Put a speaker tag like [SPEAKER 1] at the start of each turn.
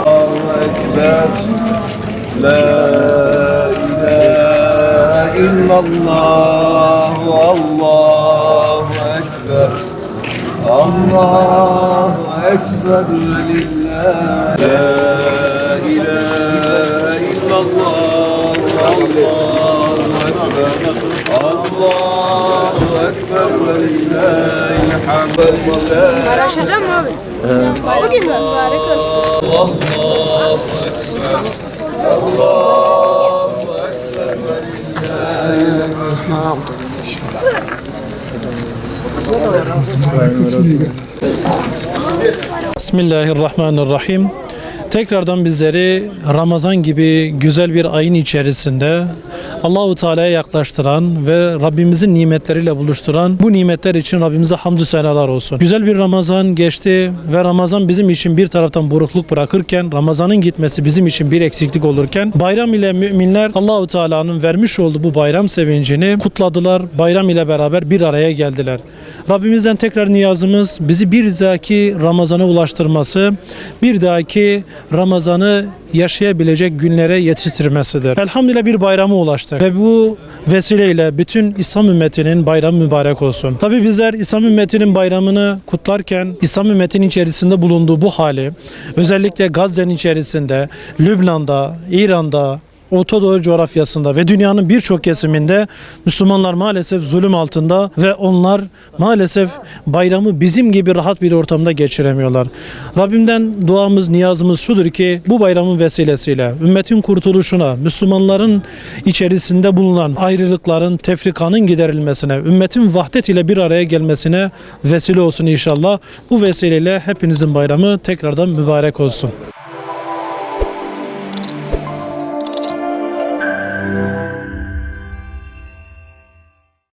[SPEAKER 1] Allahu Ekber. La ilahe illallah. Allahu Ekber. Allahu Ekber ve lillah. La ilahe illallah. Allahu Ekber. Allahu Ekber ve lillahil hamd.
[SPEAKER 2] Araşacağım abi. Bugün mübarek olsun.
[SPEAKER 1] Allahu Ekber. Allahu Ekber ve lillahil hamd.
[SPEAKER 3] Bismillahirrahmanirrahim. Tekrardan bizleri Ramazan gibi güzel bir ayın içerisinde Allahu Teala'ya yaklaştıran ve Rabbimizin nimetleriyle buluşturan bu nimetler için Rabbimize hamdü senalar olsun. Güzel bir Ramazan geçti ve Ramazan bizim için bir taraftan burukluk bırakırken, Ramazan'ın gitmesi bizim için bir eksiklik olurken, bayram ile müminler Allahu Teala'nın vermiş olduğu bu bayram sevincini kutladılar. Bayram ile beraber bir araya geldiler. Rabbimizden tekrar niyazımız bizi bir dahaki Ramazan'a ulaştırması, bir dahaki Ramazan'ı yaşayabilecek günlere yetiştirmesidir. Elhamdülillah bir bayrama ulaştık ve bu vesileyle bütün İslam ümmetinin bayramı mübarek olsun. Tabi bizler İslam ümmetinin bayramını kutlarken İslam ümmetinin içerisinde bulunduğu bu hali, özellikle Gazze'nin içerisinde, Lübnan'da, İran'da, Orta Doğu coğrafyasında ve dünyanın birçok kesiminde Müslümanlar maalesef zulüm altında ve onlar maalesef bayramı bizim gibi rahat bir ortamda geçiremiyorlar. Rabbimden duamız, niyazımız şudur ki bu bayramın vesilesiyle ümmetin kurtuluşuna, Müslümanların içerisinde bulunan ayrılıkların, tefrikanın giderilmesine, ümmetin vahdet ile bir araya gelmesine vesile olsun inşallah. Bu vesileyle hepinizin bayramı tekrardan mübarek olsun.